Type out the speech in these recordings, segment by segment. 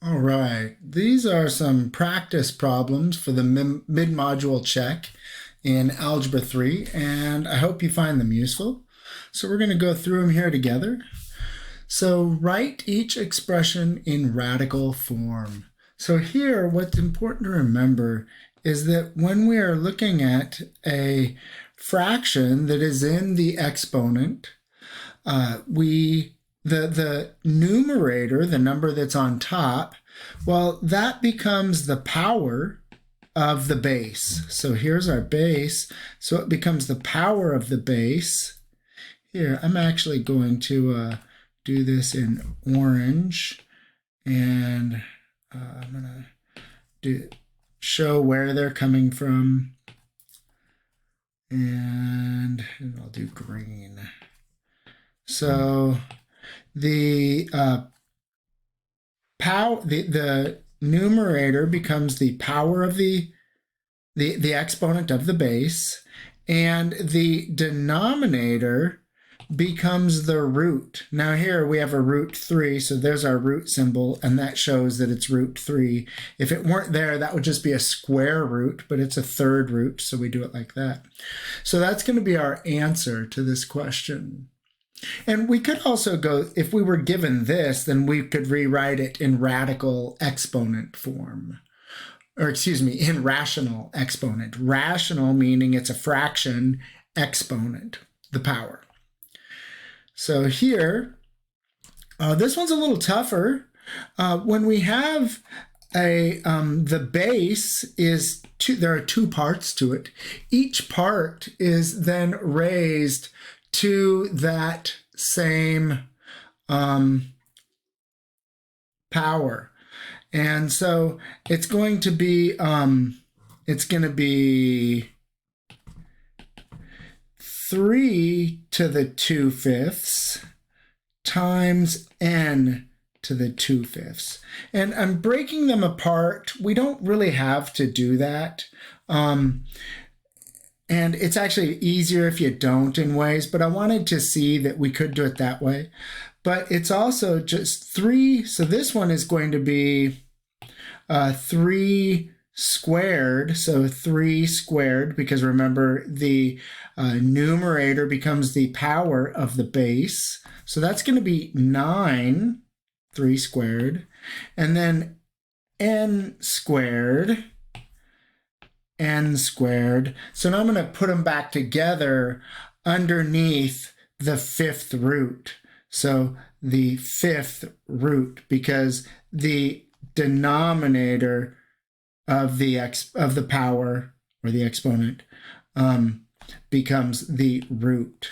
All right, these are some practice problems for the mid-module check in Algebra 3, and I hope you find them useful. So we're going to go through them here together. So write each expression in radical form. So here, what's important to remember is that when we are looking at a fraction that is in the exponent, the numerator, the number that's on top, well, that becomes the power of the base. So here's our base. So it becomes the power of the base. Here, I'm actually going to do this in orange, and I'm going to show where they're coming from, and I'll do green. So the numerator becomes the power of the exponent of the base, and the denominator becomes the root. Now here we have a root 3, so there's our root symbol, and that shows that it's root 3. If it weren't there, that would just be a square root, but it's a third root, so we do it like that. So that's going to be our answer to this question. And we could also go, if we were given this, then we could rewrite it in radical exponent form. Or excuse me, in rational exponent. Rational meaning it's a fraction, exponent, the power. So here, this one's a little tougher. When we have the base is there are two parts to it. Each part is then raised to that same power. And so it's going to be 3 to the 2/5 times n to the 2/5. And I'm breaking them apart. We don't really have to do that. And it's actually easier if you don't in ways, but I wanted to see that we could do it that way. But it's also just 3, so this one is going to be 3 squared, so 3 squared, because remember the numerator becomes the power of the base. So that's going to be 9, 3 squared, and then n squared. So now I'm going to put them back together underneath the 5th root. So the 5th root, because the denominator of the power, or the exponent, becomes the root.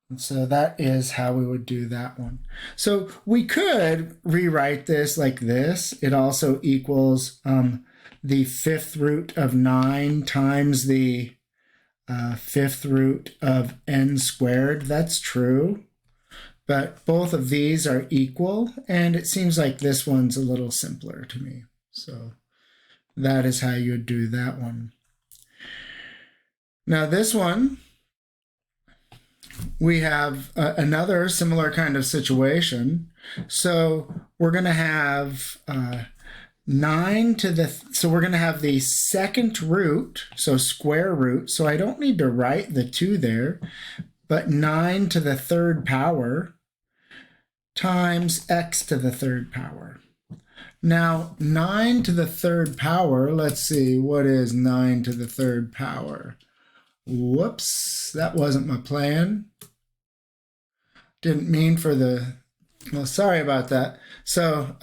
And so that is how we would do that one. So we could rewrite this like this. It also equals the 5th root of 9 times the 5th root of n squared. That's true. But both of these are equal, and it seems like this one's a little simpler to me. So that is how you would do that one. Now this one, we have another similar kind of situation. So we're going to have 9 to the, so we're going to have the 2nd root, so square root. So I don't need to write the 2 there, but 9 to the 3rd power times x to the 3rd power. Now, 9 to the 3rd power, let's see, what is 9 to the 3rd power? Whoops, that wasn't my plan. Didn't mean for the, well, sorry about that. So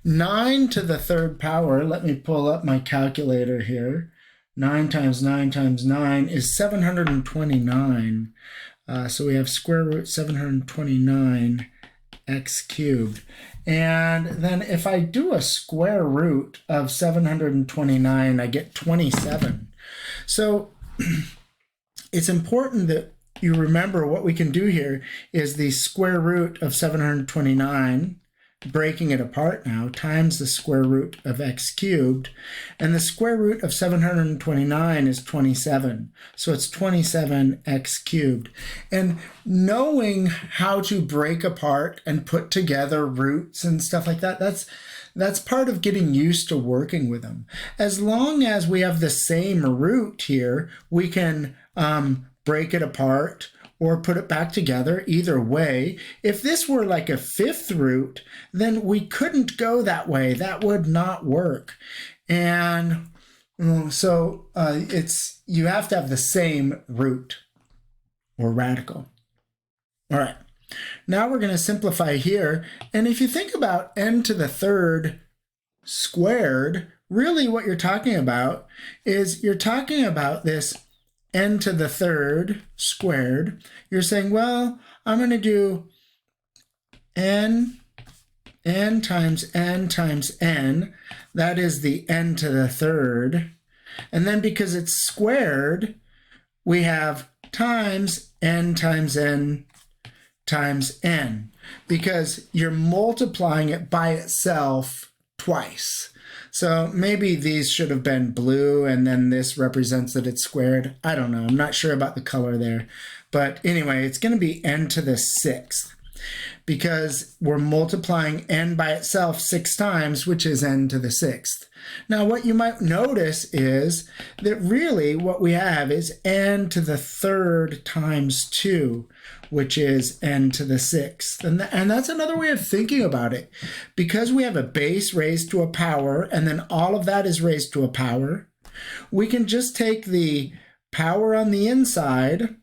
9 to the 3rd power, let me pull up my calculator here. 9 times 9 times 9 is 729. So we have square root 729 x cubed. And then if I do a square root of 729, I get 27. So it's important that you remember what we can do here is the square root of 729 breaking it apart now, times the square root of x cubed. And the square root of 729 is 27. So it's 27x cubed. And knowing how to break apart and put together roots and stuff like that, that's part of getting used to working with them. As long as we have the same root here, we can break it apart or put it back together, either way. If this were like a fifth root, then we couldn't go that way. That would not work. And so you have to have the same root or radical. All right, now we're going to simplify here. And if you think about n to the third squared, really what you're talking about is you're talking about this n to the third squared. You're saying, well, I'm going to do n times n times n. That is the n to the third. And then because it's squared, we have times n times n times n, because you're multiplying it by itself twice. So maybe these should have been blue and then this represents that it's squared. I don't know. I'm not sure about the color there. But anyway, it's going to be n to the sixth because we're multiplying n by itself 6 times, which is n to the sixth. Now, what you might notice is that really what we have is n to the third times 2, which is n to the sixth. And that's another way of thinking about it. Because we have a base raised to a power, and then all of that is raised to a power, we can just take the power on the inside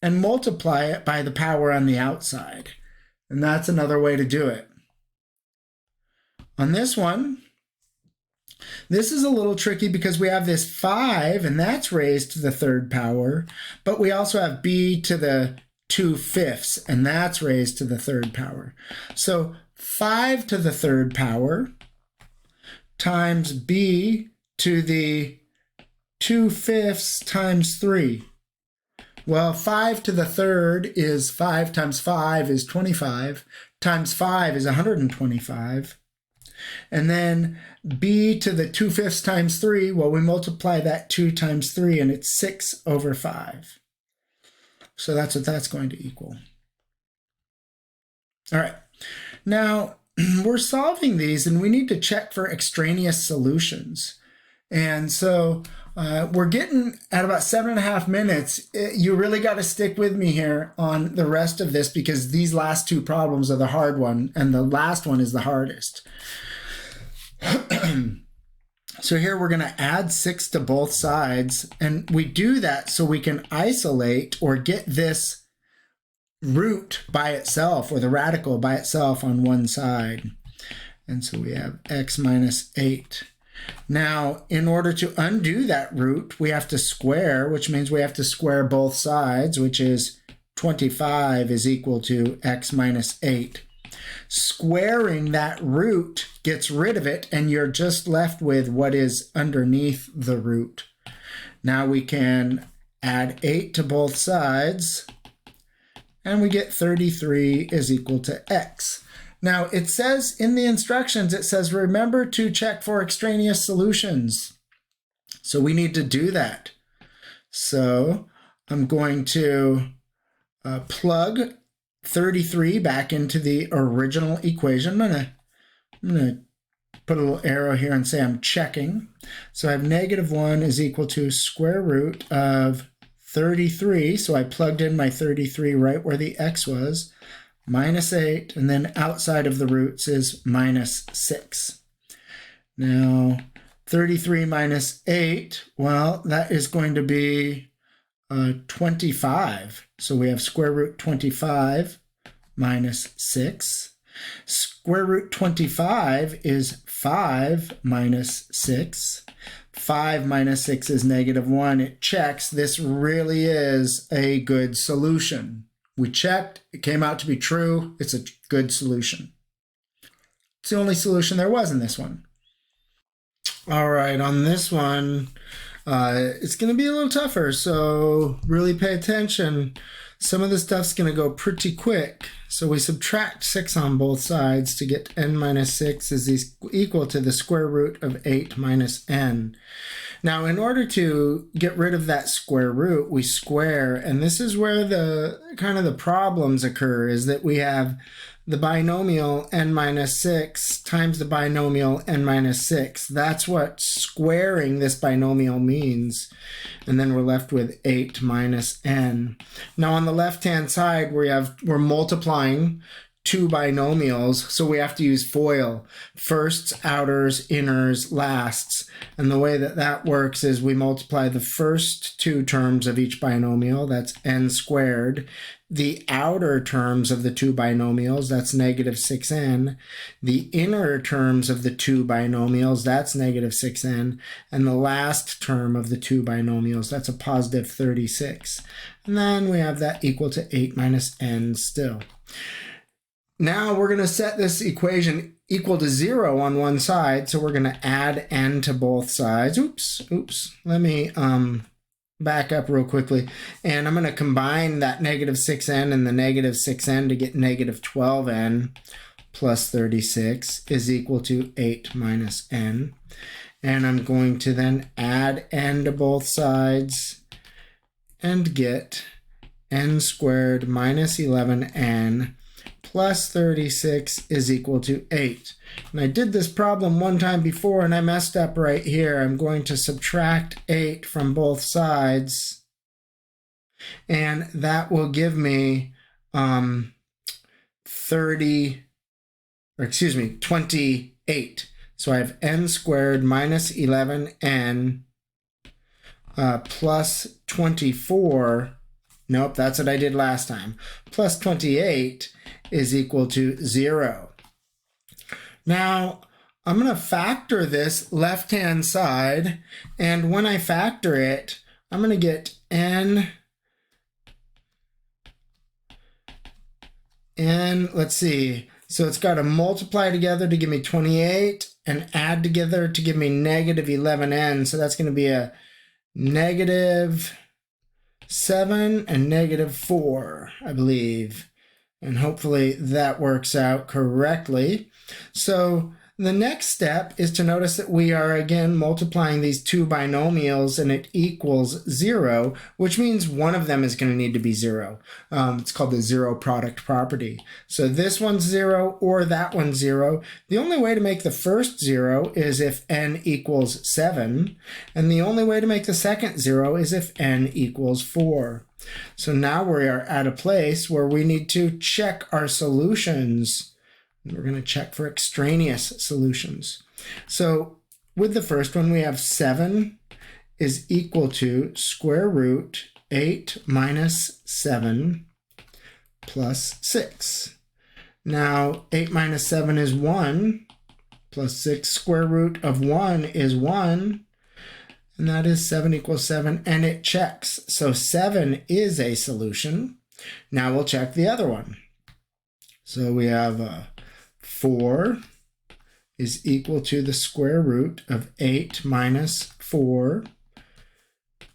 and multiply it by the power on the outside. And that's another way to do it. On this one, this is a little tricky because we have this 5, and that's raised to the third power, but we also have b to the 2/5, and that's raised to the third power. So 5 to the third power times b to the 2/5 times 3. Well, 5 to the third is 5 times 5 is 25, times 5 is 125. And then b to the 2/5 times 3, well, we multiply that 2 times 3, and it's 6/5. So that's what that's going to equal. All right. Now, we're solving these, and we need to check for extraneous solutions. And so we're getting at about 7.5 minutes. You really got to stick with me here on the rest of this because these last 2 problems are the hard one, and the last one is the hardest. So here we're going to add 6 to both sides, and we do that so we can isolate or get this root by itself, or the radical by itself on one side. And so we have x minus 8. Now, in order to undo that root, we have to square, which means we have to square both sides, which is 25 is equal to x minus 8. Squaring that root gets rid of it, and you're just left with what is underneath the root. Now we can add 8 to both sides, and we get 33 is equal to x. Now it says in the instructions, it says remember to check for extraneous solutions. So we need to do that. So I'm going to plug 33 back into the original equation. I'm gonna put a little arrow here and say I'm checking. So I have -1 is equal to square root of 33. So I plugged in my 33 right where the x was, minus 8, and then outside of the roots is minus 6. Now 33 minus 8, well, that is going to be 25. So we have square root 25 minus 6. Square root 25 is 5 minus 6. 5 minus 6 is -1. It checks. This really is a good solution. We checked. It came out to be true. It's a good solution. It's the only solution there was in this one. All right, on this one, it's going to be a little tougher, so really pay attention. some of the stuff's going to go pretty quick. So we subtract 6 on both sides to get n minus 6 is equal to the square root of 8 minus n. Now, in order to get rid of that square root, we square, and this is where the kind of the problems occur, is that we have the binomial n minus 6 times the binomial n minus 6. That's what squaring this binomial means. And then we're left with 8 minus n. Now on the left-hand side, we're multiplying two binomials, so we have to use FOIL. Firsts, outers, inners, lasts. And the way that that works is we multiply the first two terms of each binomial, that's n squared. The outer terms of the two binomials, that's negative 6n. The inner terms of the two binomials, that's negative 6n. And the last term of the two binomials, that's a positive 36. And then we have that equal to 8 minus n still. Now we're going to set this equation equal to 0 on one side, so we're going to add n to both sides. Oops. Let me back up real quickly. And I'm going to combine that negative 6n and the negative 6n to get negative 12n plus 36 is equal to 8 minus n. And I'm going to then add n to both sides and get n squared minus 11n plus 36 is equal to 8. And I did this problem one time before and I messed up right here. I'm going to subtract 8 from both sides, and that will give me 28. So I have n squared minus 11n plus 24. Nope, that's what I did last time. Plus 28 is equal to 0. Now, I'm going to factor this left-hand side, and when I factor it, I'm going to get n, let's see, so it's got to multiply together to give me 28, and add together to give me negative 11n, so that's going to be a negative 7 and negative 4, I believe. And hopefully that works out correctly. So the next step is to notice that we are again multiplying these two binomials and it equals 0, which means one of them is going to need to be 0. It's called the zero product property. So this one's 0 or that one's 0. The only way to make the first 0 is if n equals 7. And the only way to make the second 0 is if n equals 4. So now we are at a place where we need to check our solutions. We're going to check for extraneous solutions. So with the first one, we have 7 is equal to square root 8 minus 7 plus 6. Now 8 minus 7 is 1 plus 6. Square root of 1 is 1. And that is 7 equals 7, and it checks. So 7 is a solution. Now we'll check the other one. So we have 4 is equal to the square root of 8 minus 4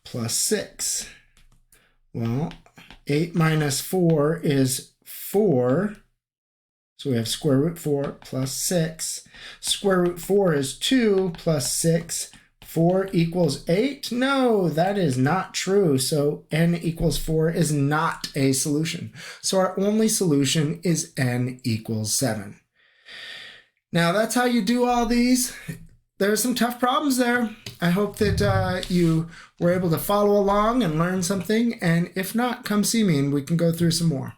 plus 6. Well, 8 minus 4 is 4. So we have square root 4 plus 6. Square root 4 is 2 plus 6. 4 equals 8? No, that is not true. So n equals 4 is not a solution. So our only solution is n equals 7. Now that's how you do all these. There are some tough problems there. I hope that you were able to follow along and learn something. And if not, come see me and we can go through some more.